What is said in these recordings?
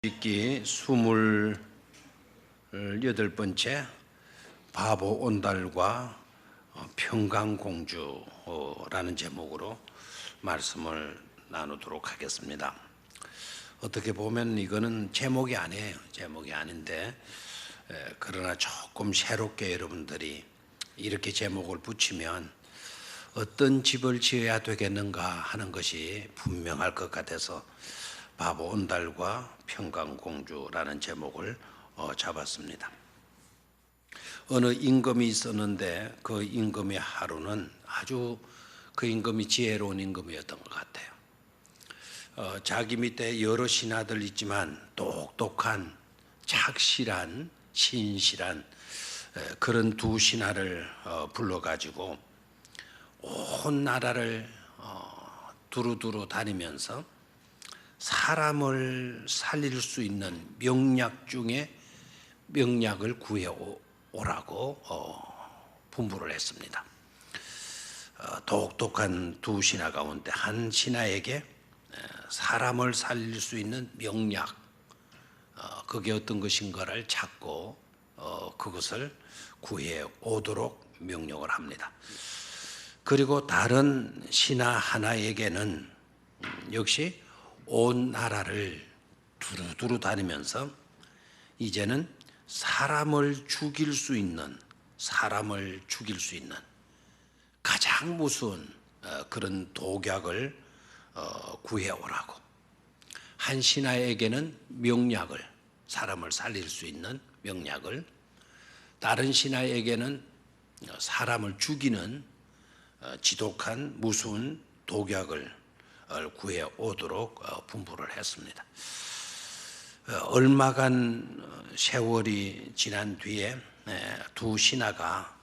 읽기 28번째 바보 온달과 평강공주라는 제목으로 말씀을 나누도록 하겠습니다. 어떻게 보면 이거는 제목이 아니에요. 제목이 아닌데 그러나 조금 새롭게 여러분들이 이렇게 제목을 붙이면 어떤 집을 지어야 되겠는가 하는 것이 분명할 것 같아서 바보 온달과 평강공주라는 제목을 잡았습니다. 어느 임금이 있었는데 그 임금의 하루는 아주 그 임금이 지혜로운 임금이었던 것 같아요. 자기 밑에 여러 신하들 있지만 똑똑한 착실한 신실한 그런 두 신하를 불러가지고 온 나라를 두루두루 다니면서 사람을 살릴 수 있는 명약 중에 명약을 구해 오라고 분부를 했습니다. 똑똑한 두 신하 가운데 한 신하에게 사람을 살릴 수 있는 명약, 그게 어떤 것인가를 찾고 그것을 구해 오도록 명령을 합니다. 그리고 다른 신하 하나에게는 역시 온 나라를 두루두루 다니면서 이제는 사람을 죽일 수 있는 가장 무서운 그런 독약을 구해오라고, 한 신하에게는 명약을, 사람을 살릴 수 있는 명약을, 다른 신하에게는 사람을 죽이는 지독한 무서운 독약을 구해 오도록 분부를 했습니다. 얼마간 세월이 지난 뒤에 두 신하가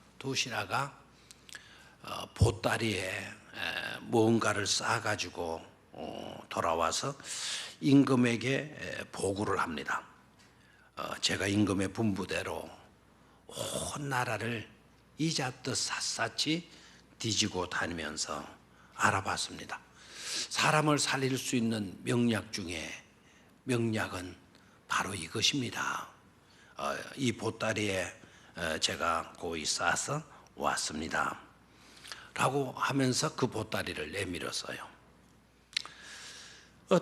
보따리에 뭔가를 싸가지고 돌아와서 임금에게 보고를 합니다. 제가 임금의 분부대로 온 나라를 이잡듯 샅샅이 뒤지고 다니면서 알아봤습니다. 사람을 살릴 수 있는 명약 중에 명약은 바로 이것입니다. 이 보따리에 제가 고이 싸서 왔습니다 라고 하면서 그 보따리를 내밀었어요.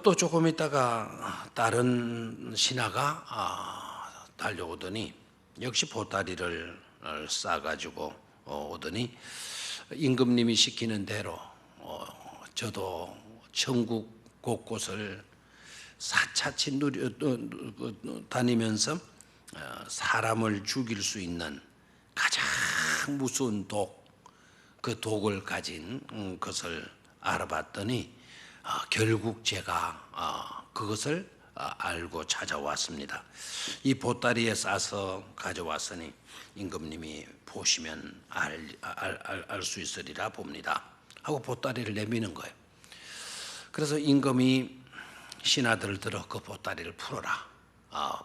또 조금 있다가 다른 신하가 달려오더니 역시 보따리를 싸가지고 오더니 임금님이 시키는 대로 저도 천국 곳곳을 사차치 다니면서 사람을 죽일 수 있는 가장 무서운 그 독을 가진 것을 알아봤더니 결국 제가 그것을 알고 찾아왔습니다. 이 보따리에 싸서 가져왔으니 임금님이 보시면 알 수 있으리라 봅니다 하고 보따리를 내미는 거예요. 그래서 임금이 신하들을 들어 그 보따리를 풀어라,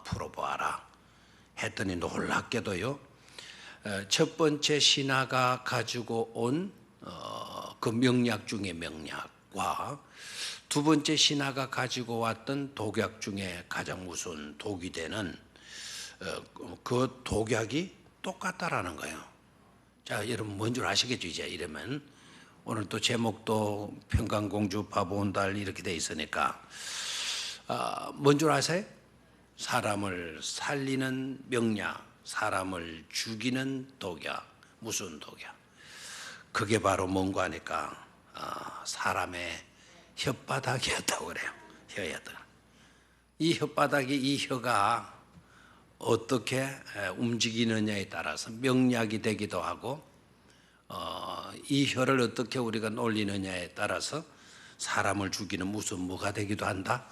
풀어보아라 했더니 놀랍게도요, 첫 번째 신하가 가지고 온 그 명약 중의 명약과 두 번째 신하가 가지고 왔던 독약 중에 가장 무서운 독이 되는 그 독약이 똑같다라는 거예요. 자, 여러분 뭔 줄 아시겠죠? 이제 이러면 오늘 또 제목도 평강공주 바보 온달 이렇게 돼 있으니까 뭔 줄 아세요? 사람을 살리는 명약, 사람을 죽이는 독약, 무슨 독약? 그게 바로 뭔가 하니까 사람의 혓바닥이었다고 그래요. 혀였다. 이 혓바닥이, 이 혀가 어떻게 움직이느냐에 따라서 명약이 되기도 하고, 이 혀를 어떻게 우리가 놀리느냐에 따라서 사람을 죽이는 무슨 뭐가 되기도 한다?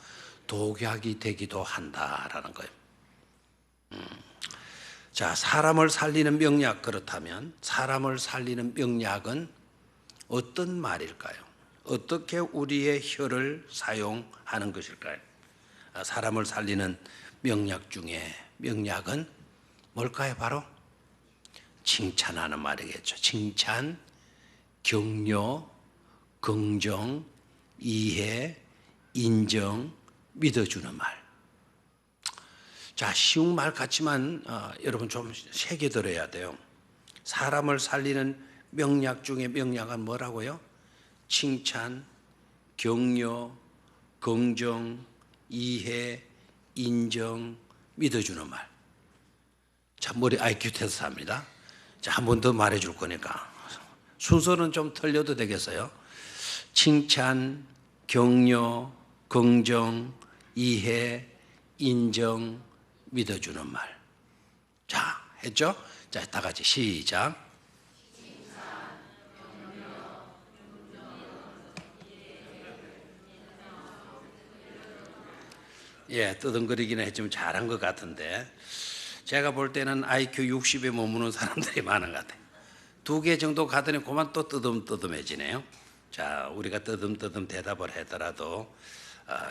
독약이 되기도 한다라는 거예요. 자, 사람을 살리는 명약, 그렇다면 사람을 살리는 명약은 어떤 말일까요? 어떻게 우리의 혀를 사용하는 것일까요? 사람을 살리는 명약 중에 명약은 뭘까요? 바로 칭찬하는 말이겠죠. 칭찬, 격려, 긍정, 이해, 인정, 믿어주는 말. 자, 쉬운 말 같지만 여러분 좀 새겨 들어야 돼요. 사람을 살리는 명약 중에 명약은 뭐라고요? 칭찬, 격려, 긍정, 이해, 인정, 믿어주는 말. 자, 머리 IQ 테스트 합니다. 자, 한 번 더 말해줄 거니까. 순서는 좀 틀려도 되겠어요? 칭찬, 격려, 긍정, 이해, 인정, 믿어주는 말. 자, 했죠? 자, 다 같이 시작. 예, 뜨듬거리기는 했지만 잘한 것 같은데 제가 볼 때는 IQ 60에 머무는 사람들이 많은 것 같아요. 2개 정도 가더니 그만 또 뜨듬뜨듬해지네요. 자, 우리가 뜨듬뜨듬 대답을 하더라도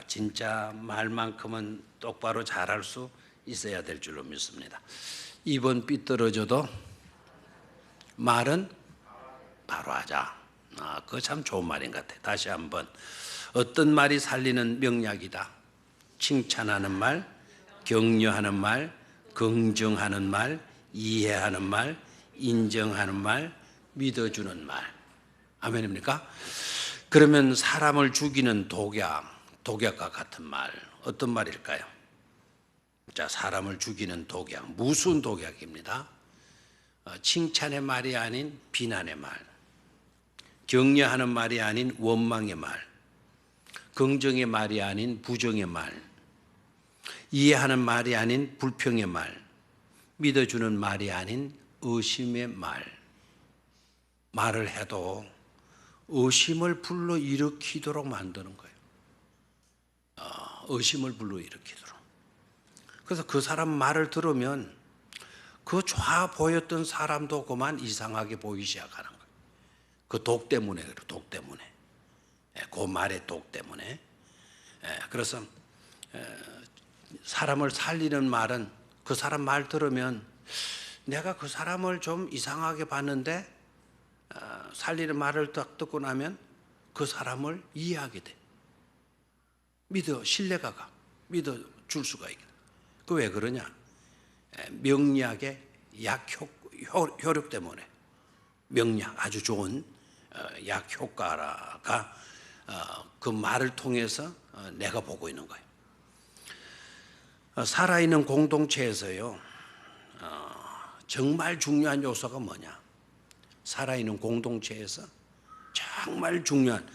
진짜 말만큼은 똑바로 잘할 수 있어야 될 줄로 믿습니다. 입은 삐뚤어져도 말은 바로 하자. 그거 참 좋은 말인 것 같아요. 다시 한번. 어떤 말이 살리는 명약이다. 칭찬하는 말, 격려하는 말, 긍정하는 말, 이해하는 말, 인정하는 말, 믿어주는 말. 아멘입니까? 그러면 사람을 죽이는 독약과 같은 말, 어떤 말일까요? 자, 사람을 죽이는 독약, 무슨 독약입니다. 칭찬의 말이 아닌 비난의 말, 격려하는 말이 아닌 원망의 말, 긍정의 말이 아닌 부정의 말, 이해하는 말이 아닌 불평의 말, 믿어주는 말이 아닌 의심의 말. 말을 해도 의심을 불러일으키도록 만드는 거예요. 의심을 불러일으키도록. 그래서 그 사람 말을 들으면 그 좋아 보였던 사람도 그만 이상하게 보이기 시작하는 거예요. 그 독 때문에 그래요. 독 때문에. 그 말의 독 때문에. 그래서 사람을 살리는 말은 그 사람 말 들으면 내가 그 사람을 좀 이상하게 봤는데 살리는 말을 딱 듣고 나면 그 사람을 이해하게 돼. 신뢰가 가. 믿어줄 수가 있게 돼. 그 왜 그러냐? 명약의 효력 때문에. 명약, 아주 좋은 약 효과가 그 말을 통해서 내가 보고 있는 거예요. 살아있는 공동체에서요, 정말 중요한 요소가 뭐냐? 살아있는 공동체에서 정말 중요한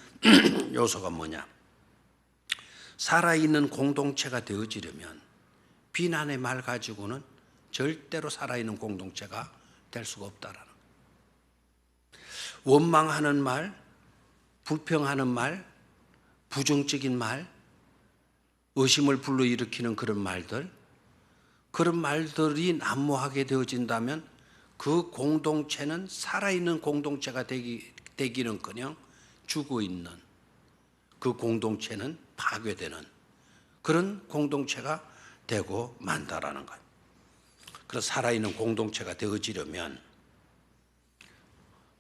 요소가 뭐냐? 살아있는 공동체가 되어지려면 비난의 말 가지고는 절대로 살아있는 공동체가 될 수가 없다라는 거예요. 원망하는 말, 불평하는 말, 부정적인 말, 의심을 불러일으키는 그런 말들이 난무하게 되어진다면 그 공동체는 살아있는 공동체가 되기는커녕 죽어있는, 그 공동체는 파괴되는 그런 공동체가 되고 만다라는 거예요. 그래서 살아있는 공동체가 되어지려면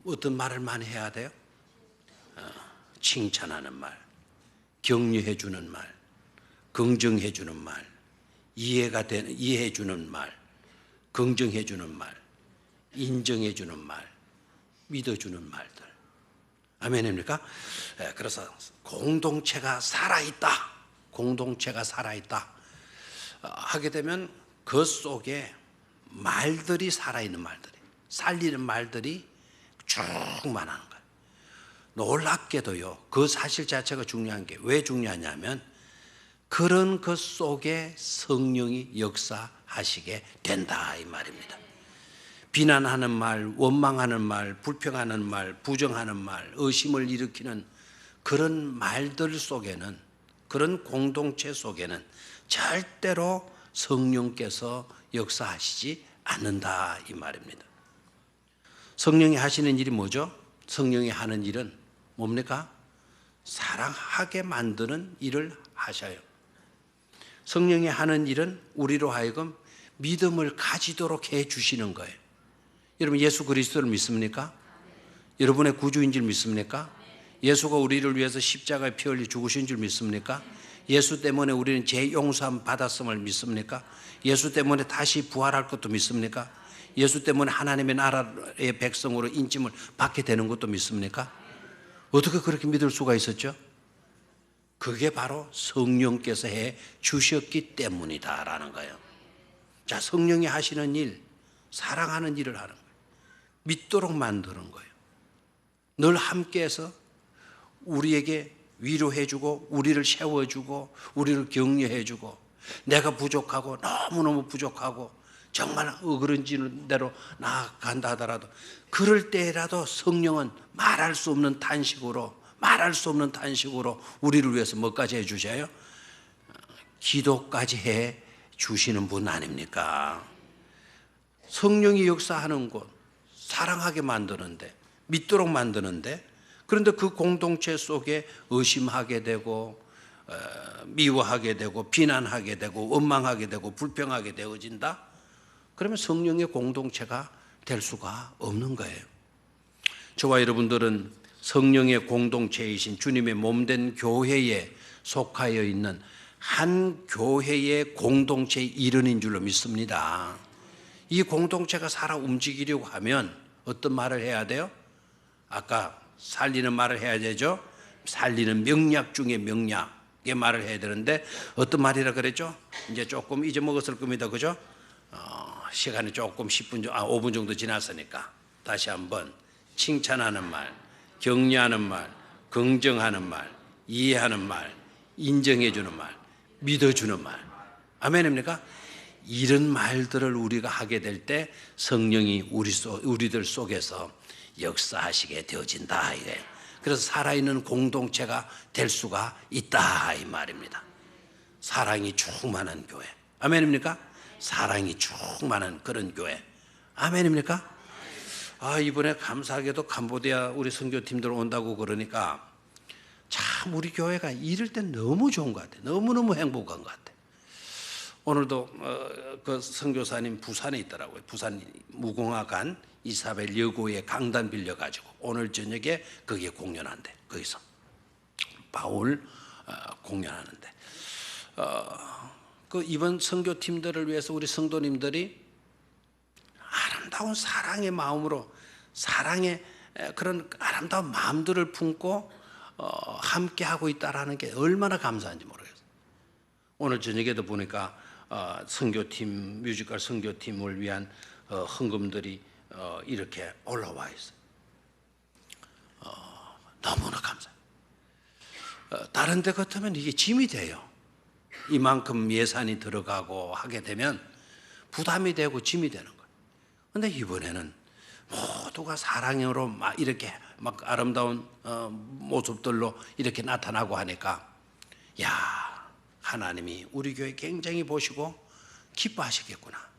어떤 말을 많이 해야 돼요? 칭찬하는 말, 격려해 주는 말, 긍정해 주는 말, 이해해 주는 말, 긍정해 주는 말, 인정해 주는 말, 믿어 주는 말들. 아멘입니까? 그래서 공동체가 살아있다. 공동체가 살아있다. 하게 되면 그 속에 말들이 살아있는 말들이, 살리는 말들이 쭉 많아는 거예요. 놀랍게도요, 그 사실 자체가 중요한 게 왜 중요하냐면 그런 것 속에 성령이 역사하시게 된다 이 말입니다. 비난하는 말, 원망하는 말, 불평하는 말, 부정하는 말, 의심을 일으키는 그런 말들 속에는, 그런 공동체 속에는 절대로 성령께서 역사하시지 않는다 이 말입니다. 성령이 하시는 일이 뭐죠? 성령이 하는 일은 뭡니까? 사랑하게 만드는 일을 하셔요. 성령이 하는 일은 우리로 하여금 믿음을 가지도록 해 주시는 거예요. 여러분 예수 그리스도를 믿습니까? 여러분의 구주인 줄 믿습니까? 예수가 우리를 위해서 십자가에 피 흘려 죽으신 줄 믿습니까? 예수 때문에 우리는 재용서함 받았음을 믿습니까? 예수 때문에 다시 부활할 것도 믿습니까? 예수 때문에 하나님의 나라의 백성으로 인침을 받게 되는 것도 믿습니까? 어떻게 그렇게 믿을 수가 있었죠? 그게 바로 성령께서 해 주셨기 때문이다라는 거예요. 자, 성령이 하시는 일, 사랑하는 일을 하는 거예요. 믿도록 만드는 거예요. 늘 함께해서 우리에게 위로해주고 우리를 세워주고 우리를 격려해주고 내가 부족하고 너무너무 부족하고 정말 어그러지는 대로 나아간다 하더라도 그럴 때라도 성령은 말할 수 없는 탄식으로 우리를 위해서 뭐까지 해 주셔요? 기도까지 해 주시는 분 아닙니까? 성령이 역사하는 곳, 사랑하게 만드는데, 믿도록 만드는데, 그런데 그 공동체 속에 의심하게 되고 미워하게 되고 비난하게 되고 원망하게 되고 불평하게 되어진다? 그러면 성령의 공동체가 될 수가 없는 거예요. 저와 여러분들은 성령의 공동체이신 주님의 몸된 교회에 속하여 있는 한 교회의 공동체의 일원인 줄로 믿습니다. 이 공동체가 살아 움직이려고 하면 어떤 말을 해야 돼요? 아까 살리는 말을 해야 되죠. 살리는 명약 중에 명약의 말을 해야 되는데 어떤 말이라 그랬죠? 이제 조금 잊어먹었을 겁니다. 그죠? 시간이 조금 5분 정도 지났으니까 다시 한번 칭찬하는 말, 격려하는 말, 긍정하는 말, 이해하는 말, 인정해주는 말, 믿어주는 말. 아멘입니까? 이런 말들을 우리가 하게 될 때 성령이 우리들 속에서 역사하시게 되어진다 이거예요. 그래서 살아있는 공동체가 될 수가 있다 이 말입니다. 사랑이 충만한 교회. 아멘입니까? 사랑이 충만한 그런 교회. 아멘입니까? 이번에 감사하게도 캄보디아 우리 선교팀들 온다고 그러니까 참 우리 교회가 이럴 때 너무 좋은 것 같아요. 너무너무 행복한 것 같아요. 오늘도 그 선교사님 부산에 있더라고요. 부산 무궁화관 이사벨 여고에 강단 빌려가지고 오늘 저녁에 거기에 공연한대. 거기서 바울 공연하는데 그 이번 선교팀들을 위해서 우리 성도님들이 아름다운 사랑의 마음으로 사랑의 그런 아름다운 마음들을 품고 함께 하고 있다라는 게 얼마나 감사한지 모르겠어요. 오늘 저녁에도 보니까 선교팀 뮤지컬 선교팀을 위한 헌금들이 이렇게 올라와 있어요. 너무나 감사해요. 다른 데 같으면 이게 짐이 돼요. 이만큼 예산이 들어가고 하게 되면 부담이 되고 짐이 되는 거예요. 그런데 이번에는 모두가 사랑으로 막 이렇게 막 아름다운 모습들로 이렇게 나타나고 하니까 야, 하나님이 우리 교회 굉장히 보시고 기뻐하시겠구나.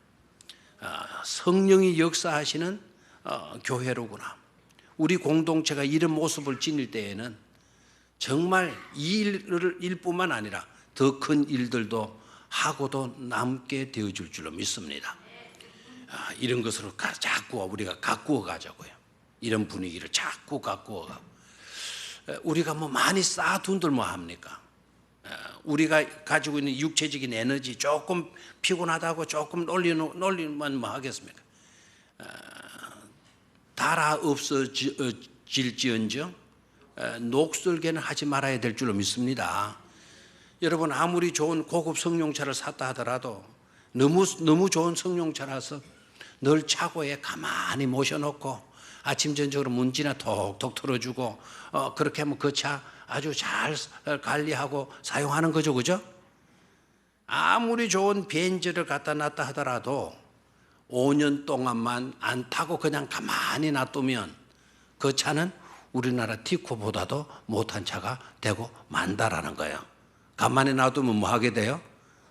성령이 역사하시는 교회로구나. 우리 공동체가 이런 모습을 지닐 때에는 정말 이 일뿐만 아니라 더 큰 일들도 하고도 남게 되어줄 줄로 믿습니다. 이런 것으로 자꾸 우리가 가꾸어 가자고요. 이런 분위기를 자꾸 가꾸어 가고 우리가 뭐 많이 쌓아둔들 뭐 합니까? 우리가 가지고 있는 육체적인 에너지 조금 피곤하다고 조금 놀리면 뭐 하겠습니까? 달아 없어질지언정 녹슬게는 하지 말아야 될 줄로 믿습니다. 여러분 아무리 좋은 고급 승용차를 샀다 하더라도 너무 좋은 승용차라서 늘 차고에 가만히 모셔놓고 아침 저녁으로 문지나 톡톡 털어주고 그렇게 하면 그 차 아주 잘 관리하고 사용하는 거죠, 그죠? 아무리 좋은 벤츠를 갖다 놨다 하더라도 5년 동안만 안 타고 그냥 가만히 놔두면 그 차는 우리나라 티코보다도 못한 차가 되고 만다라는 거예요. 가만히 놔두면 뭐 하게 돼요?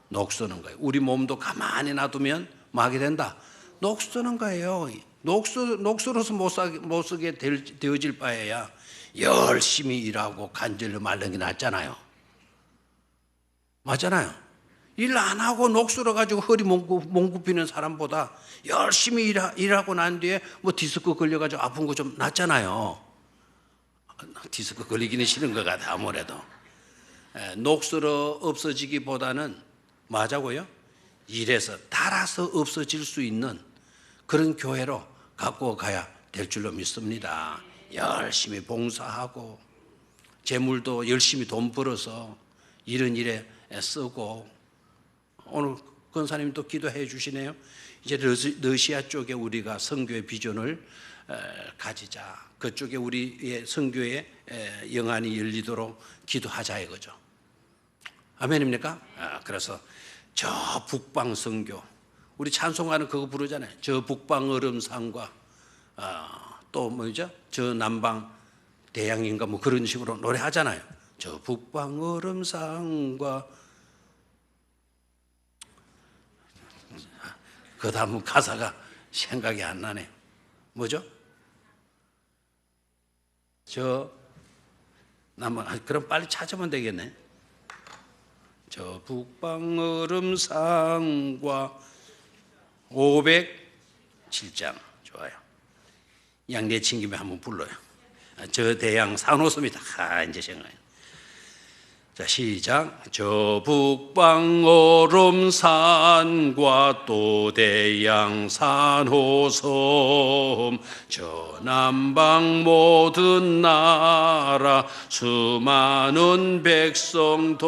녹쓰는 거예요. 우리 몸도 가만히 놔두면 뭐 하게 된다? 녹쓰는 거예요. 녹슬어서 못 쓰게 되어질 바에야 열심히 일하고 간절히 말른 게 낫잖아요. 맞잖아요. 일 안 하고 녹슬어 가지고 허리 몽굽히는 사람보다 열심히 일하고 난 뒤에 뭐 디스크 걸려가지고 아픈 거 좀 낫잖아요. 디스크 걸리기는 싫은 것 같아 아무래도. 녹슬어 없어지기보다는 뭐 하자고요? 일해서 달아서 없어질 수 있는 그런 교회로 갖고 가야 될 줄로 믿습니다. 열심히 봉사하고 재물도 열심히 돈 벌어서 이런 일에 쓰고, 오늘 권사님 또 기도해 주시네요. 이제 러시아 쪽에 우리가 선교의 비전을 가지자. 그쪽에 우리의 선교의 영안이 열리도록 기도하자 이거죠. 아멘입니까? 그래서 저 북방 선교, 우리 찬송가는 그거 부르잖아요. 저 북방 얼음산과 또 뭐죠? 저 남방 대양인가 뭐 그런 식으로 노래하잖아요. 저 북방 얼음산과, 그 다음 가사가 생각이 안 나네요. 뭐죠? 저 남방, 그럼 빨리 찾으면 되겠네. 저 북방 얼음산과 507장. 좋아요. 양내친 김에 한번 불러요. 저 대양 산호섬이다. 이제 생각해요. 자, 시작. 저 북방 얼음산과 또 대양 산호섬, 저 남방 모든 나라 수많은 백성들,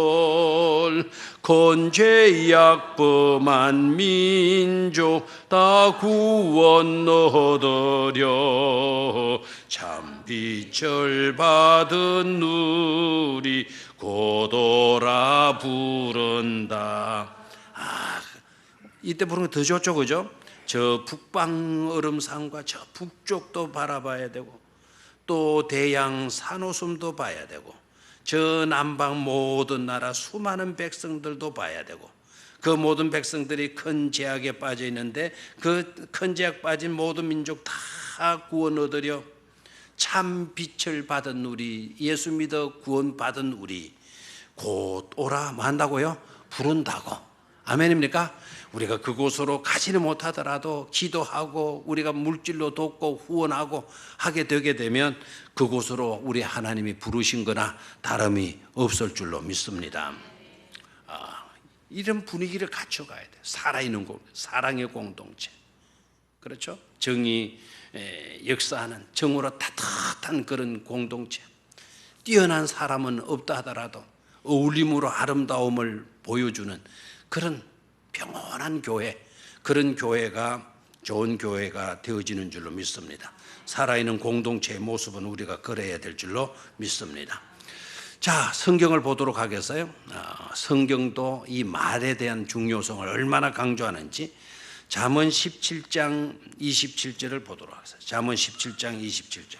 건죄약범한 민족 다 구원 얻으려 참 빛을 받은 우리 고도라 부른다. 이때 부르는 거 더 좋죠, 그죠? 저 북방 얼음산과 저 북쪽도 바라봐야 되고, 또 대양 산호섬도 봐야 되고, 저 남방 모든 나라 수많은 백성들도 봐야 되고, 그 모든 백성들이 큰 죄악에 빠져 있는데 그 큰 죄악 빠진 모든 민족 다 구원 얻으려 참 빛을 받은 우리, 예수 믿어 구원 받은 우리 곧 오라 뭐 한다고요? 부른다고. 아멘입니까? 우리가 그곳으로 가지는 못하더라도 기도하고 우리가 물질로 돕고 후원하고 하게 되게 되면 그곳으로 우리 하나님이 부르신 거나 다름이 없을 줄로 믿습니다. 이런 분위기를 갖춰가야 돼요. 살아있는 사랑의 공동체, 그렇죠? 정의 역사하는 정으로 따뜻한 그런 공동체. 뛰어난 사람은 없다 하더라도 어울림으로 아름다움을 보여주는 그런 평온한 교회, 그런 교회가 좋은 교회가 되어지는 줄로 믿습니다. 살아있는 공동체의 모습은 우리가 그래야 될 줄로 믿습니다. 자, 성경을 보도록 하겠어요. 성경도 이 말에 대한 중요성을 얼마나 강조하는지 잠언 17장 27절을 보도록 하겠습니다. 잠언 17장 27절.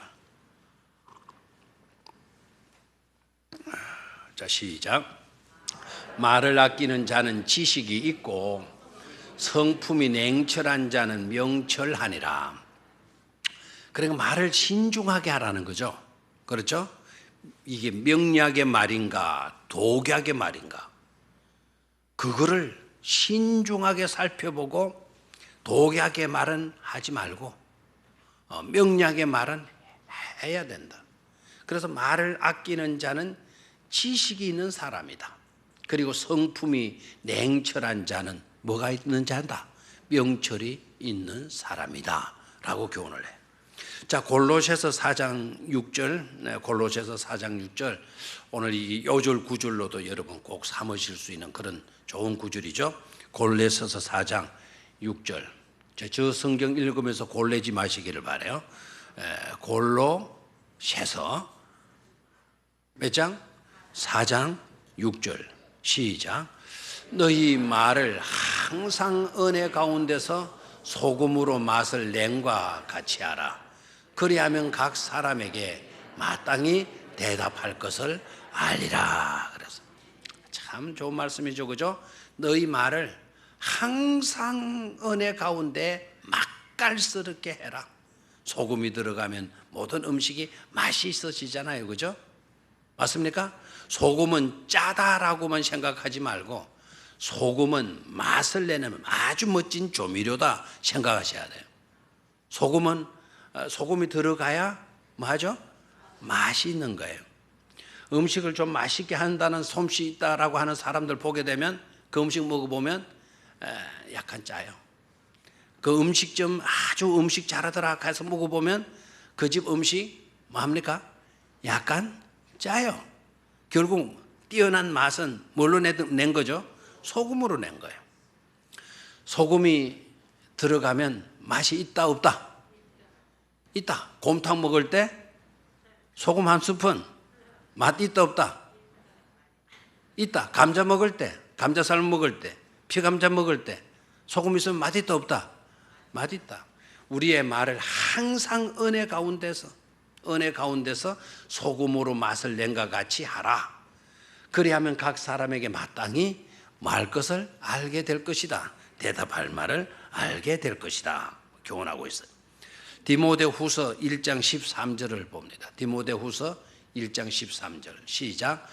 자, 시작. 말을 아끼는 자는 지식이 있고 성품이 냉철한 자는 명철하니라. 그러니까 말을 신중하게 하라는 거죠. 그렇죠? 이게 명약의 말인가 독약의 말인가, 그거를 신중하게 살펴보고 독약의 말은 하지 말고 명약의 말은 해야 된다. 그래서 말을 아끼는 자는 지식이 있는 사람이다. 그리고 성품이 냉철한 자는 뭐가 있는 자다? 명철이 있는 사람이다 라고 교훈을 해요. 자, 골로새서 4장 6절, 골로새서 4장 6절, 오늘 이 요절 구절로도 여러분 꼭 삼으실 수 있는 그런 좋은 구절이죠. 골로새서 4장 6절. 저 성경 읽으면서 골래지 마시기를 바라요. 골로새서 몇 장? 4장 6절. 시작. 너희 말을 항상 은혜 가운데서 소금으로 맛을 낸과 같이 하라. 그리하면 각 사람에게 마땅히 대답할 것을 알리라. 그래서 참 좋은 말씀이죠, 그죠? 너희 말을 항상 은혜 가운데 맛깔스럽게 해라. 소금이 들어가면 모든 음식이 맛이 있어지잖아요, 그죠? 맞습니까? 소금은 짜다라고만 생각하지 말고 소금은 맛을 내는 아주 멋진 조미료다 생각하셔야 돼요. 소금이 들어가야 뭐 하죠? 맛이 있는 거예요. 음식을 좀 맛있게 한다는 솜씨 있다라고 하는 사람들 보게 되면 그 음식 먹어보면 약간 짜요. 그 음식점 아주 음식 잘하더라 해서 먹어보면 그 집 음식 뭐합니까? 약간 짜요. 결국 뛰어난 맛은 뭘로 낸 거죠? 소금으로 낸 거예요. 소금이 들어가면 맛이 있다 없다? 있다. 곰탕 먹을 때 소금 한 스푼 맛 있다 없다? 있다. 감자 먹을 때, 감자살 먹을 때, 피감자 먹을 때 소금 있으면 맛 있다 없다? 맛 있다. 우리의 말을 항상 은혜 가운데서 소금으로 맛을 낸과 같이 하라. 그리하면 각 사람에게 마땅히 말 것을 알게 될 것이다. 대답할 말을 알게 될 것이다. 교훈하고 있어요. 디모데후서 1장 13절을 봅니다. 디모데후서 1장 13절 시작.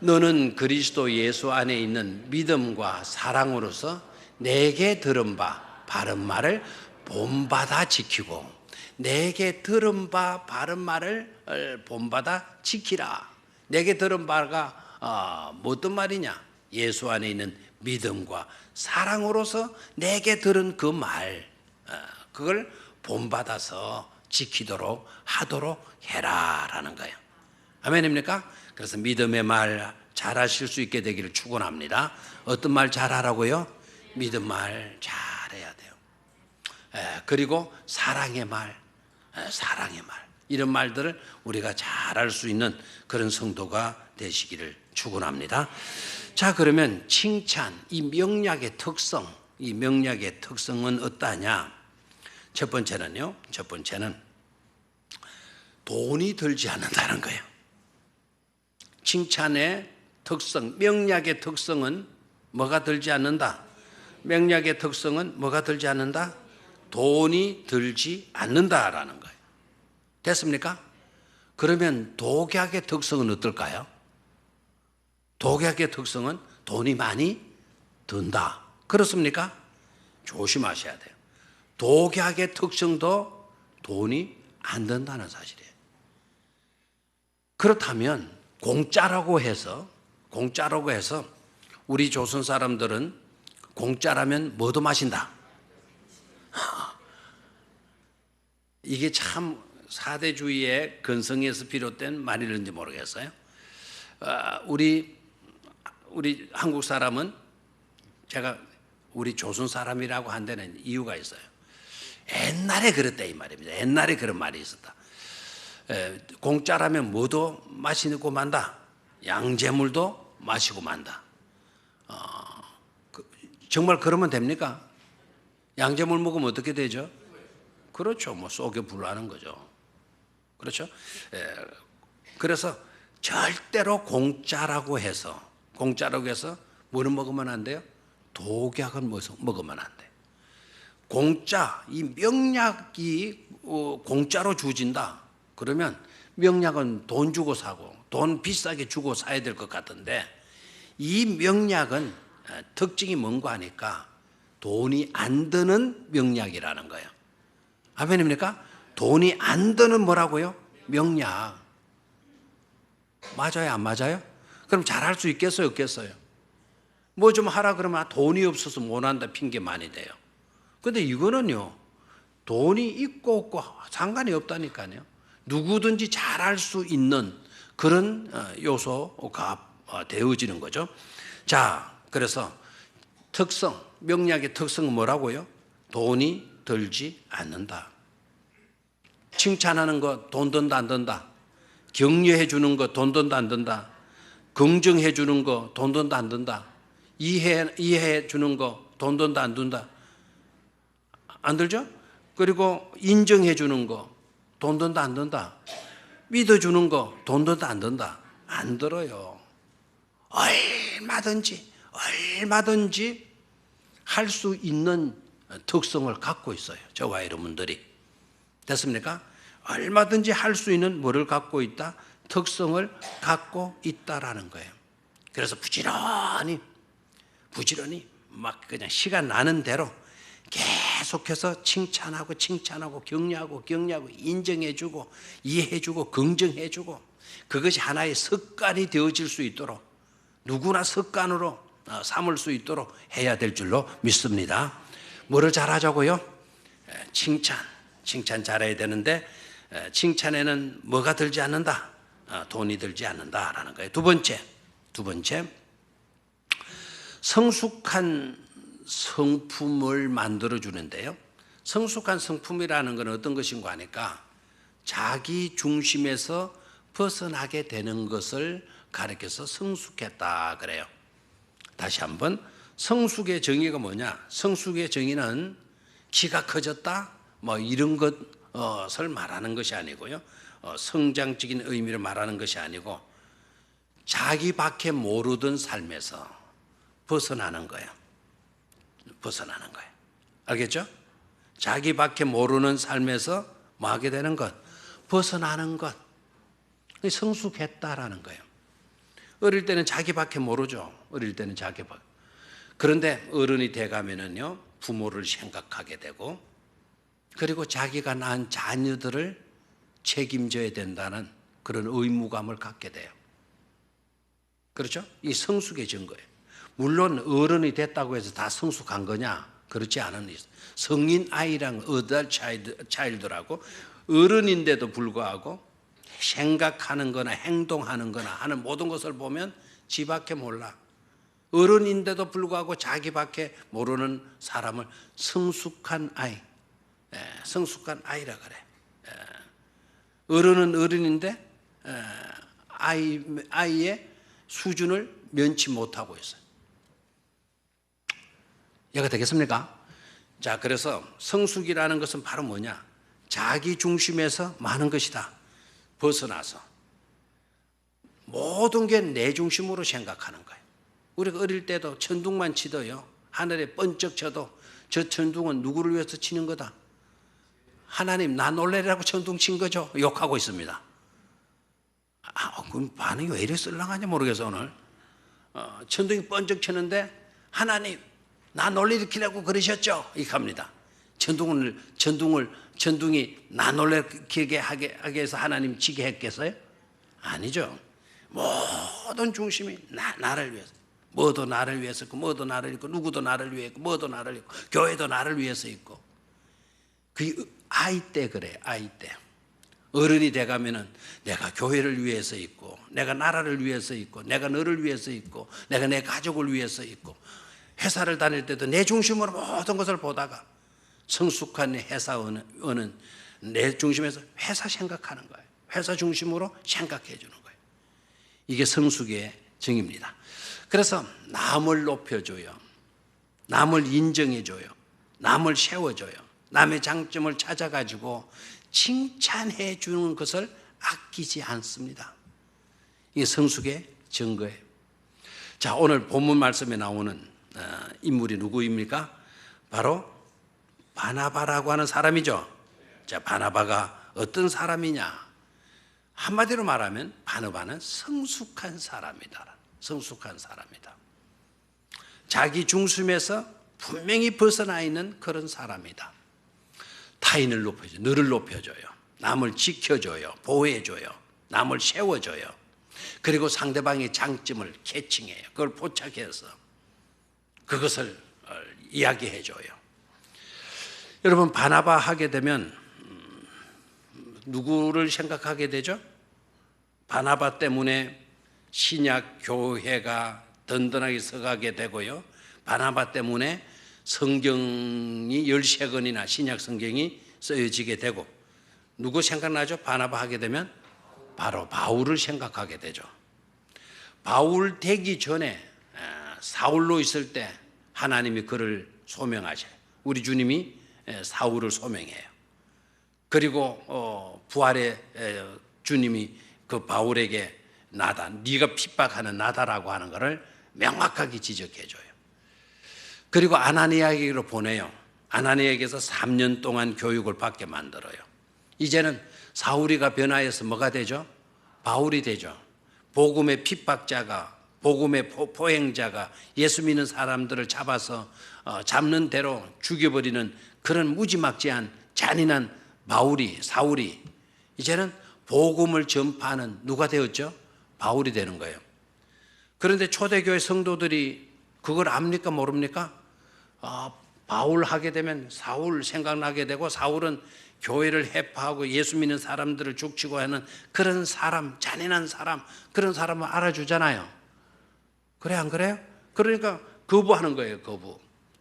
너는 그리스도 예수 안에 있는 믿음과 사랑으로서 내게 들은 바 바른 말을 본받아 지키고, 내게 들은 바 바른 말을 본받아 지키라. 내게 들은 바가 어떤 말이냐? 예수 안에 있는 믿음과 사랑으로서 내게 들은 그 말, 그걸 본받아서 지키도록 하도록 해라라는 거예요. 아멘입니까? 그래서 믿음의 말 잘하실 수 있게 되기를 축원합니다. 어떤 말 잘하라고요? 믿음 말 잘해야 돼요. 그리고 사랑의 말, 이런 말들을 우리가 잘할 수 있는 그런 성도가 되시기를 축원합니다. 자, 그러면 칭찬, 이 명약의 특성은 어떠하냐? 첫 번째는 돈이 들지 않는다는 거예요. 칭찬의 특성, 명약의 특성은 뭐가 들지 않는다? 명약의 특성은 뭐가 들지 않는다? 돈이 들지 않는다라는 거예요. 됐습니까? 그러면 독약의 특성은 어떨까요? 독약의 특성은 돈이 많이 든다. 그렇습니까? 조심하셔야 돼요. 독약의 특성도 돈이 안 든다는 사실이에요. 그렇다면 공짜라고 해서 우리 조선 사람들은 공짜라면 뭐도 마신다. 이게 참 사대주의의 근성에서 비롯된 말이는지 모르겠어요. 우리 한국 사람은 제가 우리 조선 사람이라고 한 데는 이유가 있어요. 옛날에 그랬다 이 말입니다. 옛날에 그런 말이 있었다. 공짜라면 뭐도 마시고 만다. 양재물도 마시고 만다. 정말 그러면 됩니까? 양재물 먹으면 어떻게 되죠? 그렇죠. 뭐 속에 불나는 거죠. 그렇죠? 그래서 절대로 공짜라고 해서 뭐를 먹으면 안 돼요? 독약은 먹으면 안 돼요. 공짜, 이 명약이 공짜로 주어진다. 그러면 명약은 돈 주고 사고 돈 비싸게 주고 사야 될 것 같은데, 이 명약은 특징이 뭔가 하니까 돈이 안 드는 명약이라는 거예요. 아멘입니까? 돈이 안 드는 뭐라고요? 명약. 맞아요, 안 맞아요? 그럼 잘할 수 있겠어요, 없겠어요? 뭐 좀 하라 그러면 돈이 없어서 못 한다 핑계 많이 대요. 근데 이거는요, 돈이 있고 없고 상관이 없다니까요. 누구든지 잘할 수 있는 그런 요소가 되어지는 거죠. 자, 그래서 명약의 특성은 뭐라고요? 돈이 들지 않는다. 칭찬하는 거 돈 든다 안 든다? 격려해 주는 거 돈 든다 안 든다? 긍정해 주는 거 돈 든다 안 든다? 이해해 주는 거 돈 든다 안 든다? 안 들죠? 그리고 인정해 주는 거 돈 든다 안 든다? 믿어 주는 거 돈 든다 안 든다? 안 들어요. 얼마든지 할 수 있는 특성을 갖고 있어요. 저와 여러분들이. 됐습니까? 얼마든지 할 수 있는 뭐를 갖고 있다? 특성을 갖고 있다라는 거예요. 그래서 부지런히 막 그냥 시간 나는 대로 계속해서 칭찬하고 격려하고 인정해주고 이해해주고 긍정해주고 그것이 하나의 습관이 되어질 수 있도록 누구나 습관으로 삼을 수 있도록 해야 될 줄로 믿습니다. 뭐를 잘하자고요? 칭찬 잘해야 되는데 칭찬에는 뭐가 들지 않는다? 돈이 들지 않는다라는 거예요. 두 번째 성숙한 성품을 만들어 주는데요. 성숙한 성품이라는 건 어떤 것인가 하니까 자기 중심에서 벗어나게 되는 것을 가르쳐서 성숙했다 그래요. 다시 한번 성숙의 정의가 뭐냐? 성숙의 정의는 키가 커졌다 뭐 이런 것을 말하는 것이 아니고요. 성장적인 의미를 말하는 것이 아니고 자기밖에 모르던 삶에서 벗어나는 거예요. 벗어나는 거예요. 알겠죠? 자기밖에 모르는 삶에서 뭐 하게 되는 것? 벗어나는 것. 성숙했다라는 거예요. 어릴 때는 자기밖에 모르죠. 어릴 때는 자기밖에. 그런데 어른이 돼가면은요, 부모를 생각하게 되고, 그리고 자기가 낳은 자녀들을 책임져야 된다는 그런 의무감을 갖게 돼요. 그렇죠? 이 성숙의 증거예요. 물론 어른이 됐다고 해서 다 성숙한 거냐? 그렇지 않은 성인 아이랑 어덜 차일드라고 어른인데도 불구하고 생각하는 거나 행동하는 거나 하는 모든 것을 보면 지밖에 몰라. 어른인데도 불구하고 자기밖에 모르는 사람을 성숙한 아이, 성숙한 아이라 그래. 어른은 어른인데 아이의 수준을 면치 못하고 있어요. 이해가 되겠습니까? 자, 그래서 성숙이라는 것은 바로 뭐냐? 자기 중심에서 많은 것이다. 벗어나서 모든 게 내 중심으로 생각하는 거예요. 우리가 어릴 때도 천둥만 치도요, 하늘에 번쩍 쳐도 저 천둥은 누구를 위해서 치는 거다? 하나님 나 놀래라고 천둥 친 거죠? 욕하고 있습니다. 그럼 반응이 왜 이래 썰렁하냐 모르겠어 오늘. 천둥이 번쩍 치는데 하나님 나 놀래키려고 그러셨죠? 이렇게 합니다. 천둥이 나 놀래키게 하게 해서 하나님 치게 했겠어요? 아니죠. 모든 중심이 나를 위해서. 뭐도 나를 위해서 있고, 뭐도 나를 있고, 누구도 나를 위해 있고, 뭐도 나를 있고, 교회도 나를 위해서 있고. 그 아이 때 그래, 아이 때. 어른이 돼가면은 내가 교회를 위해서 있고, 내가 나라를 위해서 있고, 내가 너를 위해서 있고, 내가 내 가족을 위해서 있고, 회사를 다닐 때도 내 중심으로 모든 것을 보다가 성숙한 회사원은 내 중심에서 회사 생각하는 거예요. 회사 중심으로 생각해 주는 거예요. 이게 성숙의 정의입니다. 그래서 남을 높여줘요. 남을 인정해줘요. 남을 세워줘요. 남의 장점을 찾아가지고 칭찬해 주는 것을 아끼지 않습니다. 이게 성숙의 증거예요. 자, 오늘 본문 말씀에 나오는 인물이 누구입니까? 바로 바나바라고 하는 사람이죠. 자, 바나바가 어떤 사람이냐? 한마디로 말하면 바나바는 성숙한 사람이다. 성숙한 사람이다. 자기 중심에서 분명히 벗어나 있는 그런 사람이다. 타인을 높여줘요. 너를 높여줘요. 남을 지켜줘요. 보호해줘요. 남을 세워줘요. 그리고 상대방의 장점을 캐칭해요. 그걸 포착해서 그것을 이야기해줘요. 여러분, 바나바 하게 되면 누구를 생각하게 되죠? 바나바 때문에 신약 교회가 든든하게 서가게 되고요. 바나바 때문에 성경이 13권이나 신약 성경이 쓰여지게 되고, 누구 생각나죠? 바나바 하게 되면 바로 바울을 생각하게 되죠. 바울 되기 전에 사울로 있을 때 하나님이 그를 소명하셔요. 우리 주님이 사울을 소명해요. 그리고 부활의 주님이 그 바울에게 나다, 네가 핍박하는 나다라고 하는 것을 명확하게 지적해줘요. 그리고 아나니아에게로 보내요. 아나니아에게서 3년 동안 교육을 받게 만들어요. 이제는 사울이가 변화해서 뭐가 되죠? 바울이 되죠. 복음의 핍박자가, 복음의 포행자가 예수 믿는 사람들을 잡아서 잡는 대로 죽여버리는 그런 무지막지한 잔인한 사울이 이제는 복음을 전파하는 누가 되었죠? 바울이 되는 거예요. 그런데 초대교회 성도들이 그걸 압니까 모릅니까? 바울 하게 되면 사울 생각나게 되고, 사울은 교회를 해파하고 예수 믿는 사람들을 죽치고 하는 그런 사람, 잔인한 사람, 그런 사람을 알아주잖아요. 그래 안 그래요? 그러니까 거부하는 거예요, 거부.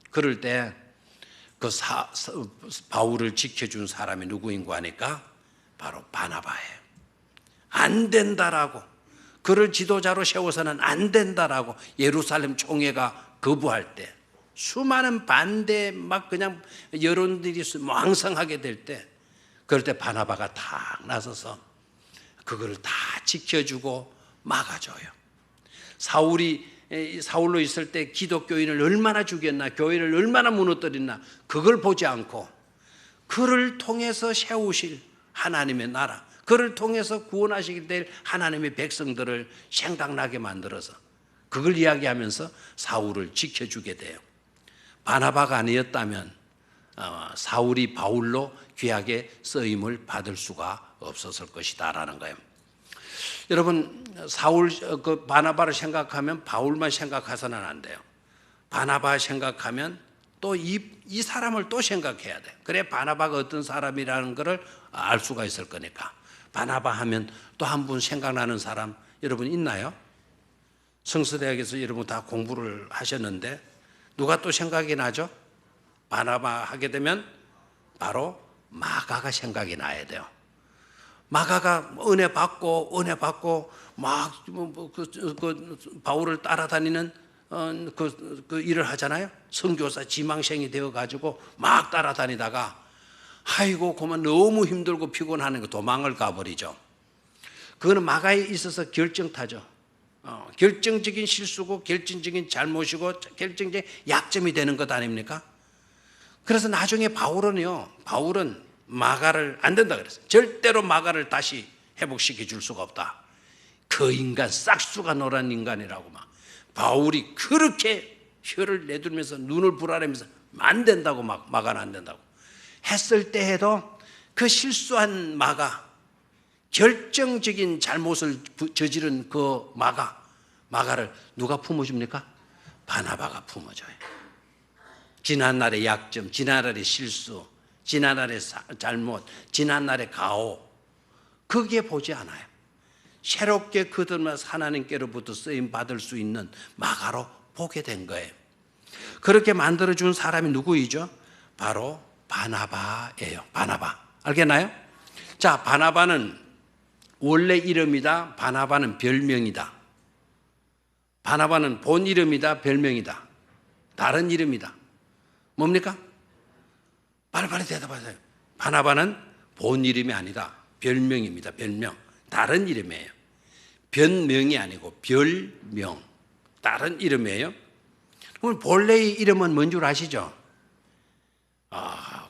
그럴 때 그 바울을 지켜준 사람이 누구인가 하니까 바로 바나바예요. 안 된다라고, 그를 지도자로 세워서는 안 된다라고 예루살렘 총회가 거부할 때, 수많은 반대 막 그냥 여론들이 왕성하게 될 때, 그럴 때 바나바가 탁 나서서 그거를 다 지켜주고 막아줘요. 사울로 있을 때 기독교인을 얼마나 죽였나, 교회를 얼마나 무너뜨렸나, 그걸 보지 않고 그를 통해서 세우실 하나님의 나라, 그를 통해서 구원하시게 될 하나님의 백성들을 생각나게 만들어서 그걸 이야기하면서 사울을 지켜주게 돼요. 바나바가 아니었다면 사울이 바울로 귀하게 쓰임을 받을 수가 없었을 것이다라는 거예요. 여러분, 바나바를 생각하면 바울만 생각해서는 안 돼요. 바나바 생각하면 또 이 사람을 또 생각해야 돼요. 그래 바나바가 어떤 사람이라는 것을 알 수가 있을 거니까. 바나바 하면 또 한 분 생각나는 사람 여러분 있나요? 성서대학에서 여러분 다 공부를 하셨는데 누가 또 생각이 나죠? 바나바 하게 되면 바로 마가가 생각이 나야 돼요. 마가가 은혜 받고 막 바울을 따라다니는 그 일을 하잖아요. 선교사 지망생이 되어가지고 막 따라다니다가 아이고 그만 너무 힘들고 피곤하는 거 도망을 가버리죠. 그거는 마가에 있어서 결정타죠. 결정적인 실수고 결정적인 잘못이고 결정적인 약점이 되는 것 아닙니까? 그래서 나중에 바울은 마가를 안 된다 그랬어요. 절대로 마가를 다시 회복시켜 줄 수가 없다. 그 인간 싹수가 노란 인간이라고 막 바울이 그렇게 혀를 내두면서 눈을 불아내면서 안 된다고 마가는 안 된다고 했을 때에도 그 실수한 마가, 결정적인 잘못을 저지른 그 마가를 누가 품어줍니까? 바나바가 품어줘요. 지난날의 약점, 지난날의 실수, 지난날의 잘못, 지난날의 가오, 그게 보지 않아요. 새롭게 그들만 하나님께로부터 쓰임 받을 수 있는 마가로 보게 된 거예요. 그렇게 만들어준 사람이 누구이죠? 바로 바나바예요. 바나바. 알겠나요? 자, 바나바는 원래 이름이다. 바나바는 별명이다. 바나바는 본 이름이다. 별명이다. 다른 이름이다. 뭡니까? 빨리빨리 대답하세요. 바나바는 본 이름이 아니다. 별명입니다. 별명. 다른 이름이에요. 변명이 아니고 별명. 다른 이름이에요. 그럼 본래의 이름은 뭔 줄 아시죠?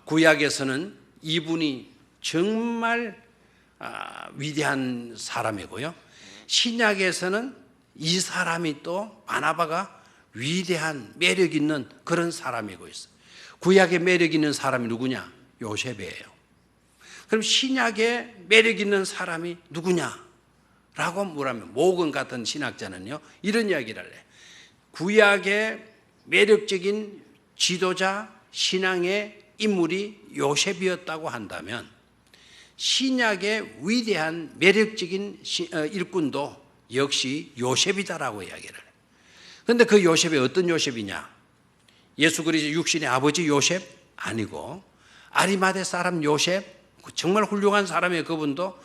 구약에서는 이분이 정말 위대한 사람이고요. 신약에서는 이 사람이 또 바나바가 위대한 매력 있는 그런 사람이고 있어요. 구약에 매력 있는 사람이 누구냐? 요셉이에요. 그럼 신약에 매력 있는 사람이 누구냐라고 물으면 모건 같은 신학자는요 이런 이야기를 해요. 구약의 매력적인 지도자 신앙의 인물이 요셉이었다고 한다면 신약의 위대한 매력적인 일꾼도 역시 요셉이다라고 이야기를 해요. 그런데 그 요셉이 어떤 요셉이냐? 예수 그리스도 육신의 아버지 요셉 아니고 아리마대 사람 요셉, 정말 훌륭한 사람이에요. 그분도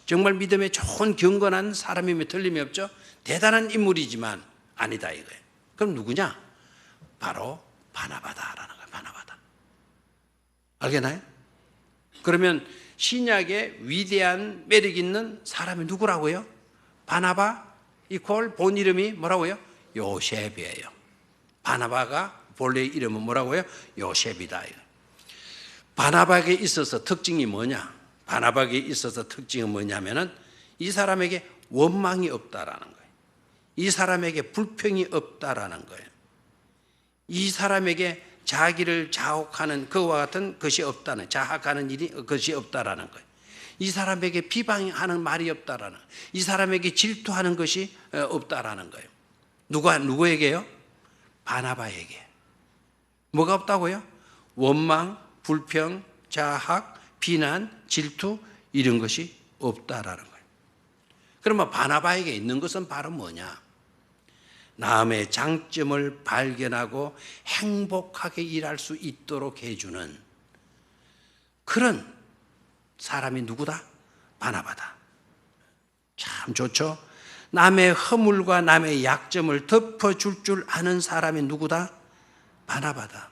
정말 믿음에 좋은 경건한 사람임에 틀림이 없죠. 대단한 인물이지만 아니다 이거예요. 그럼 누구냐? 바로 바나바다라는 거예요. 바나바다. 알겠나요? 그러면 신약의 위대한 매력 있는 사람이 누구라고요? 바나바 이퀄 본 이름이 뭐라고요? 요셉이에요. 바나바가 본래 이름은 뭐라고요? 요셉이다. 바나바에게 있어서 특징이 뭐냐? 바나바에게 있어서 특징은 뭐냐면은 이 사람에게 원망이 없다라는 거예요. 이 사람에게 불평이 없다라는 거예요. 이 사람에게 자기를 자혹하는 그와 같은 것이 없다는, 자학하는 일이 것이 없다라는 거예요. 이 사람에게 비방하는 말이 없다라는, 이 사람에게 질투하는 것이 없다라는 거예요. 누구에게요? 바나바에게. 뭐가 없다고요? 원망, 불평, 자학, 비난, 질투 이런 것이 없다라는 거예요. 그러면 바나바에게 있는 것은 바로 뭐냐? 남의 장점을 발견하고 행복하게 일할 수 있도록 해주는 그런 사람이 누구다? 바나바다. 참 좋죠? 남의 허물과 남의 약점을 덮어줄 줄 아는 사람이 누구다? 바나바다.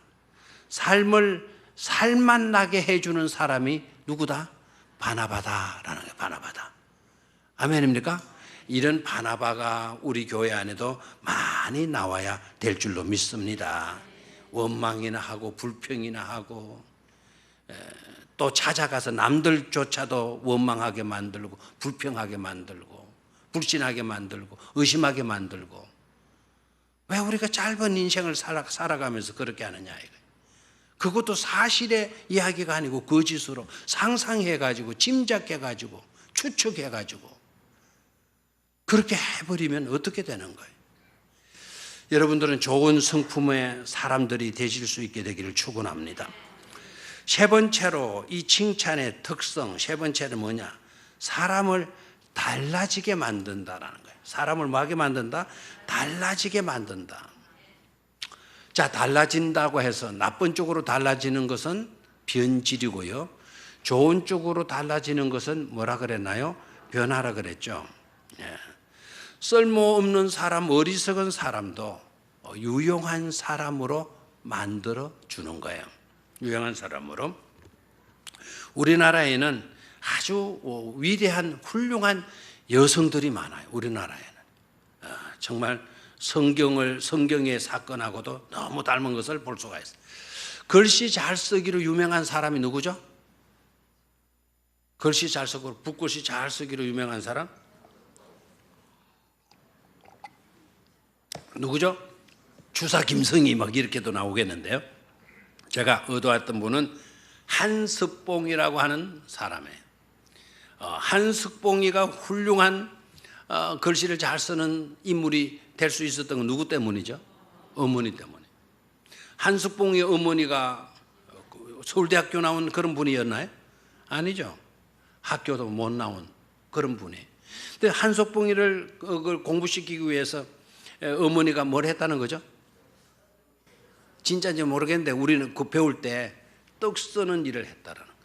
삶을 살맛나게 해주는 사람이 누구다? 바나바다라는 거예요. 바나바다. 아멘입니까? 이런 바나바가 우리 교회 안에도 많이 나와야 될 줄로 믿습니다. 원망이나 하고 불평이나 하고 또 찾아가서 남들조차도 원망하게 만들고 불평하게 만들고 불신하게 만들고 의심하게 만들고, 왜 우리가 짧은 인생을 살아가면서 그렇게 하느냐 이거예요. 그것도 사실의 이야기가 아니고 거짓으로 상상해가지고 짐작해가지고 추측해가지고 그렇게 해버리면 어떻게 되는 거예요? 여러분들은 좋은 성품의 사람들이 되실 수 있게 되기를 축원합니다. 세 번째로 이 칭찬의 특성, 세 번째는 뭐냐? 사람을 달라지게 만든다라는 거예요. 사람을 뭐하게 만든다? 달라지게 만든다. 자, 달라진다고 해서 나쁜 쪽으로 달라지는 것은 변질이고요. 좋은 쪽으로 달라지는 것은 뭐라 그랬나요? 변화라 그랬죠. 예. 쓸모없는 사람, 어리석은 사람도 유용한 사람으로 만들어 주는 거예요. 유용한 사람으로. 우리나라에는 아주 위대한 훌륭한 여성들이 많아요. 우리나라에는 정말 성경의 사건하고도 너무 닮은 것을 볼 수가 있어요. 글씨 잘 쓰기로 유명한 사람이 누구죠? 글씨 잘 쓰고 붓글씨 잘 쓰기로 유명한 사람? 누구죠? 주사 김성희 막 이렇게도 나오겠는데요. 제가 의도했던 분은 한석봉이라고 하는 사람이에요. 한석봉이가 훌륭한 글씨를 잘 쓰는 인물이 될 수 있었던 건 누구 때문이죠? 어머니 때문에. 한석봉의 어머니가 서울대학교 나온 그런 분이었나요? 아니죠. 학교도 못 나온 그런 분이에요. 근데 한석봉이를 공부시키기 위해서 어머니가 뭘 했다는 거죠? 진짜인지 모르겠는데 우리는 그 배울 때 떡 쓰는 일을 했다라는 거예요.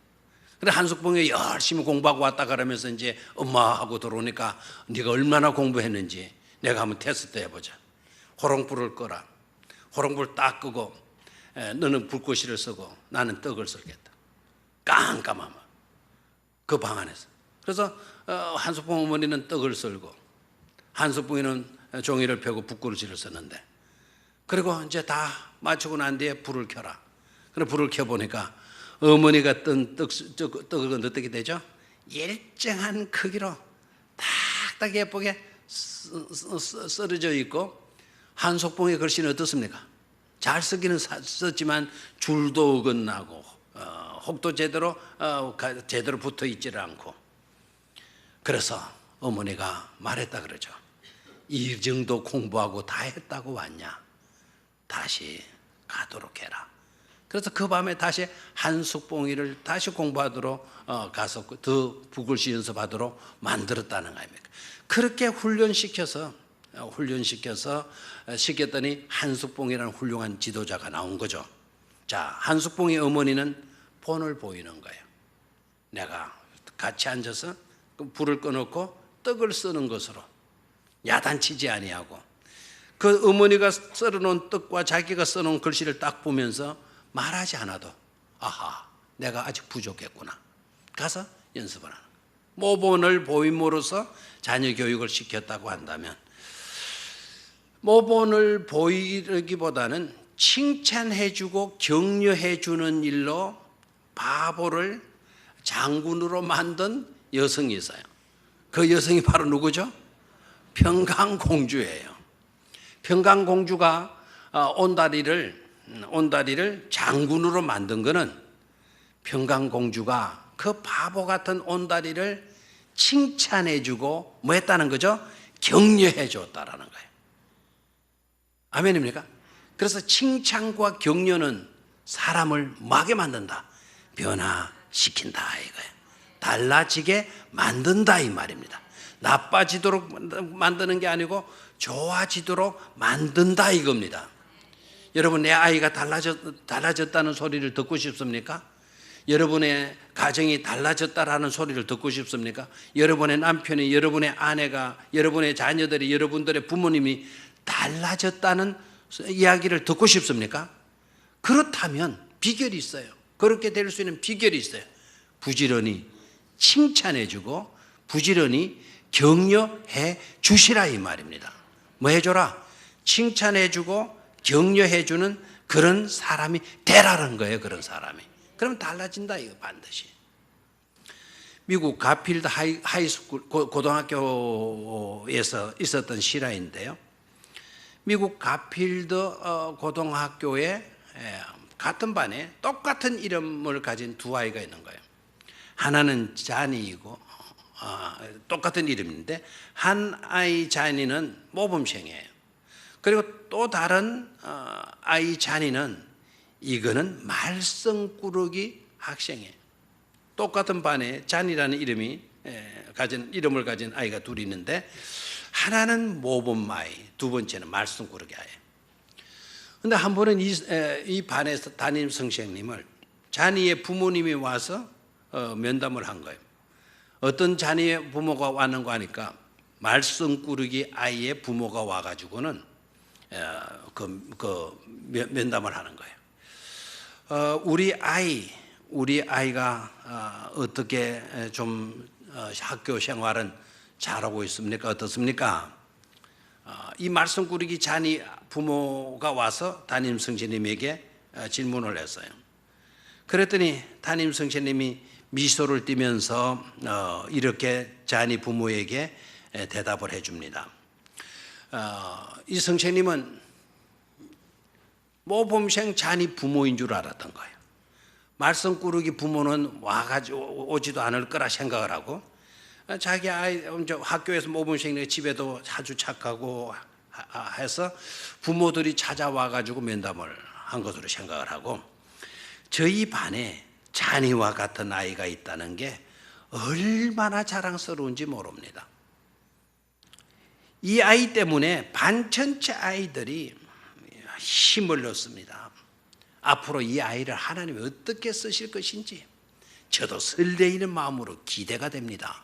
근데 한석봉이 열심히 공부하고 왔다 그러면서 이제 엄마하고 들어오니까 네가 얼마나 공부했는지 내가 한번 테스트 해보자. 호롱불을 꺼라. 호롱불 딱 끄고 너는 불꽃이를 쓰고 나는 떡을 썰겠다. 깜깜하면 그 방 안에서. 그래서 한석봉 어머니는 떡을 썰고 한석봉이는 종이를 펴고 붓그릇을 썼는데, 그리고 이제 다 마치고 난 뒤에 불을 켜라. 그래 불을 켜보니까 어머니가 뜬 떡은 어떻게 되죠? 일정한 크기로 딱딱 예쁘게 썰어져 있고, 한석봉의 글씨는 어떻습니까? 잘 쓰기는 썼지만 줄도 어긋나고 혹도 제대로 붙어 있지를 않고. 그래서 어머니가 말했다 그러죠. 이 정도 공부하고 다 했다고 왔냐? 다시 가도록 해라. 그래서 그 밤에 다시 한석봉이를 다시 공부하도록 가서 더 붓글씨 연습하도록 만들었다는 거 아닙니까? 그렇게 시켰더니 한석봉이라는 훌륭한 지도자가 나온 거죠. 자, 한석봉의 어머니는 본을 보이는 거예요. 내가 같이 앉아서 불을 꺼놓고 떡을 쓰는 것으로 야단치지 아니하고, 그 어머니가 썰어놓은 떡과 자기가 써놓은 글씨를 딱 보면서 말하지 않아도 아하, 내가 아직 부족했구나. 가서 연습을 하는 거예요. 모본을 보임으로써 자녀 교육을 시켰다고 한다면, 모본을 보이기보다는 칭찬해주고 격려해주는 일로 바보를 장군으로 만든 여성이 있어요. 그 여성이 바로 누구죠? 평강공주예요. 평강공주가 온다리를 장군으로 만든 거는 평강공주가 그 바보 같은 온다리를 칭찬해주고 뭐 했다는 거죠? 격려해 줬다라는 거예요. 아멘입니까? 그래서 칭찬과 격려는 사람을 뭐하게 만든다? 변화시킨다 이거예요. 달라지게 만든다 이 말입니다. 나빠지도록 만드는 게 아니고 좋아지도록 만든다 이겁니다. 여러분, 내 아이가 달라졌다는 소리를 듣고 싶습니까? 여러분의 가정이 달라졌다라는 소리를 듣고 싶습니까? 여러분의 남편이, 여러분의 아내가, 여러분의 자녀들이, 여러분들의 부모님이 달라졌다는 이야기를 듣고 싶습니까? 그렇다면 비결이 있어요. 그렇게 될 수 있는 비결이 있어요. 부지런히 칭찬해주고 부지런히 격려해 주시라 이 말입니다. 뭐 해줘라? 칭찬해주고 격려해주는 그런 사람이 되라는 거예요. 그런 사람이. 그러면 달라진다 이거 반드시. 미국 가필드 하이스쿨 고등학교에서 있었던 실화인데요. 미국 가필드 고등학교에 같은 반에 똑같은 이름을 가진 두 아이가 있는 거예요. 하나는 자니이고 똑같은 이름인데 한 아이 자니는 모범생이에요. 그리고 또 다른 아이 자니는 이거는 말썽꾸러기 학생이에요. 똑같은 반에 자니라는 이름을 가진 아이가 둘이 있는데 하나는 모범 아이, 두 번째는 말썽꾸러기 아이예요. 그런데 한 번은 이 반에서 담임 선생님을 자니의 부모님이 와서 면담을 한 거예요. 어떤 자니의 부모가 왔는가 하니까 말썽꾸러기 아이의 부모가 와가지고는 면담을 하는 거예요. 우리 아이가 어떻게 좀 학교 생활은 잘하고 있습니까? 어떻습니까? 이 말썽꾸러기 자니 부모가 와서 담임 선생님에게 질문을 했어요. 그랬더니 담임 선생님이 미소를 띠면서 이렇게 자니 부모에게 대답을 해줍니다. 이 선생님은 모범생 자니 부모인 줄 알았던 거예요. 말썽꾸러기 부모는 와가지고 오지도 않을 거라 생각을 하고 자기 아이 학교에서 모범생이 집에도 아주 착하고 해서 부모들이 찾아와가지고 면담을 한 것으로 생각을 하고 저희 반에 자니와 같은 아이가 있다는 게 얼마나 자랑스러운지 모릅니다. 이 아이 때문에 반 전체 아이들이 힘을 얻습니다. 앞으로 이 아이를 하나님이 어떻게 쓰실 것인지 저도 설레이는 마음으로 기대가 됩니다.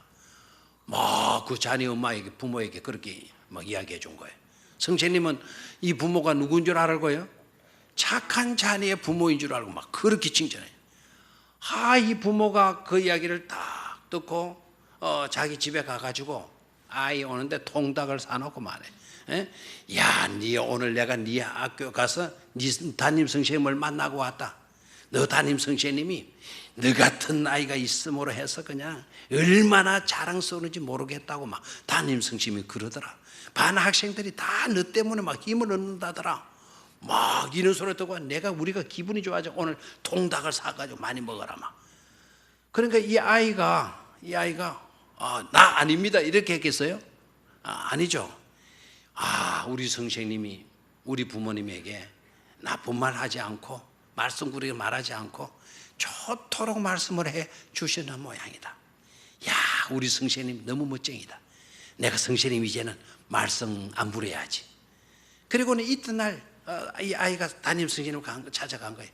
그 자니 엄마에게 부모에게 그렇게 막 이야기해 준 거예요. 선생님은 이 부모가 누구인 줄 알고요? 착한 자니의 부모인 줄 알고 막 그렇게 칭찬해요. 이 부모가 그 이야기를 딱 듣고 자기 집에 가가지고 아이 오는데 통닭을 사놓고 말해. 야, 니 오늘 내가 네 학교 가서 네 담임 선생님을 만나고 왔다. 너 담임 선생님이 너 같은 아이가 있음으로 해서 그냥 얼마나 자랑스러운지 모르겠다고 막 담임 선생님이 그러더라. 반 학생들이 다 너 때문에 막 힘을 얻는다더라. 막 이런 소리 듣고 우리가 기분이 좋아져 오늘 통닭을 사가지고 많이 먹어라 막. 그러니까 이 아이가 나 아닙니다 이렇게 했겠어요? 아니죠. 우리 선생님이 우리 부모님에게 나쁜 말 하지 않고 말썽꾸러기 말하지 않고 좋도록 말씀을 해 주시는 모양이다. 야, 우리 선생님 너무 멋쟁이다. 내가 선생님 이제는 말썽 안 부려야지. 그리고는 이튿날 이 아이가 담임 선생님을 찾아간 거예요.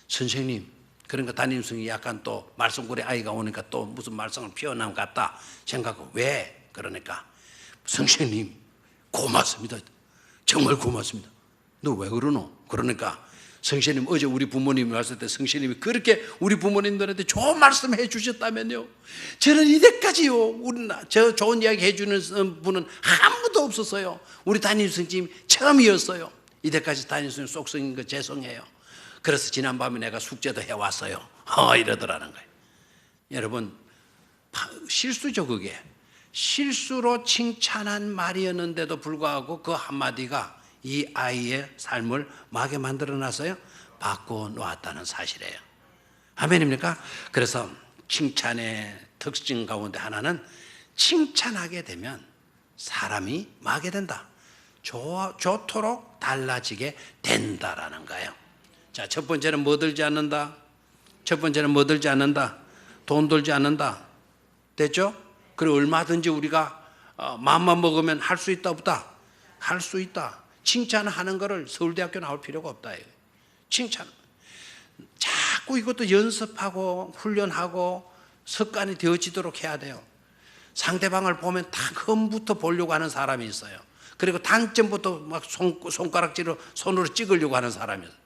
선생님, 그러니까 담임 선생님이 약간 또 말썽꾸러기 아이가 오니까 또 무슨 말썽을 피워난 것 같다 생각하고 왜? 그러니까 선생님 고맙습니다. 정말 고맙습니다. 너 왜 그러노? 그러니까 선생님 어제 우리 부모님이 왔을 때 선생님이 그렇게 우리 부모님들한테 좋은 말씀 해주셨다면요. 저는 이때까지요. 저 좋은 이야기 해주는 분은 아무도 없었어요. 우리 담임 선생님 처음이었어요. 이때까지 담임 선생님 속성인 거 죄송해요. 그래서 지난밤에 내가 숙제도 해왔어요. 이러더라는 거예요. 여러분 실수죠 그게. 실수로 칭찬한 말이었는데도 불구하고 그 한마디가 이 아이의 삶을 막게 만들어 놨어요. 바꿔 놓았다는 사실이에요. 아멘입니까? 그래서 칭찬의 특징 가운데 하나는 칭찬하게 되면 사람이 뭐하게 된다? 좋도록 달라지게 된다라는 거예요. 자, 첫 번째는 뭐 들지 않는다? 첫 번째는 뭐 들지 않는다? 돈 들지 않는다. 됐죠? 그리고 얼마든지 우리가 마음만 먹으면 할 수 있다 없다? 할 수 있다. 칭찬하는 거를 서울대학교 나올 필요가 없다. 칭찬. 자꾸 이것도 연습하고 훈련하고 습관이 되어지도록 해야 돼요. 상대방을 보면 다 흠부터 보려고 하는 사람이 있어요. 그리고 단점부터 막 손가락질로 손으로 찍으려고 하는 사람이 있어요.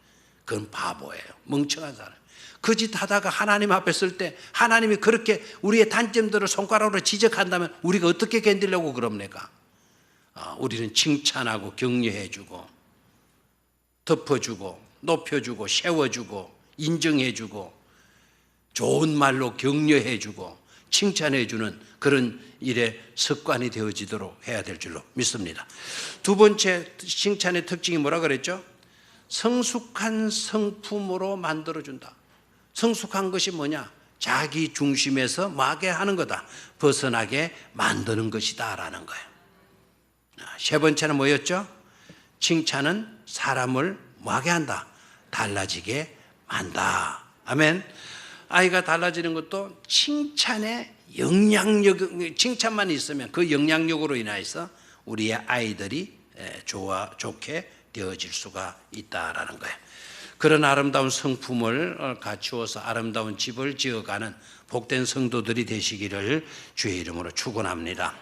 그건 바보예요. 멍청한 사람. 그 짓 하다가 하나님 앞에 설 때 하나님이 그렇게 우리의 단점들을 손가락으로 지적한다면 우리가 어떻게 견디려고 그럽니까? 우리는 칭찬하고 격려해주고 덮어주고 높여주고 세워주고 인정해주고 좋은 말로 격려해주고 칭찬해주는 그런 일의 습관이 되어지도록 해야 될 줄로 믿습니다. 두 번째 칭찬의 특징이 뭐라 그랬죠? 성숙한 성품으로 만들어준다. 성숙한 것이 뭐냐? 자기 중심에서 뭐하게 하는 거다? 벗어나게 만드는 것이다 라는 거예요. 세 번째는 뭐였죠? 칭찬은 사람을 뭐하게 한다? 달라지게 만다. 아멘. 아이가 달라지는 것도 칭찬의 영향력, 칭찬만 있으면 그 영향력으로 인해서 우리의 아이들이 좋게 되어질 수가 있다라는 거예요. 그런 아름다운 성품을 갖추어서 아름다운 집을 지어가는 복된 성도들이 되시기를 주의 이름으로 축원합니다.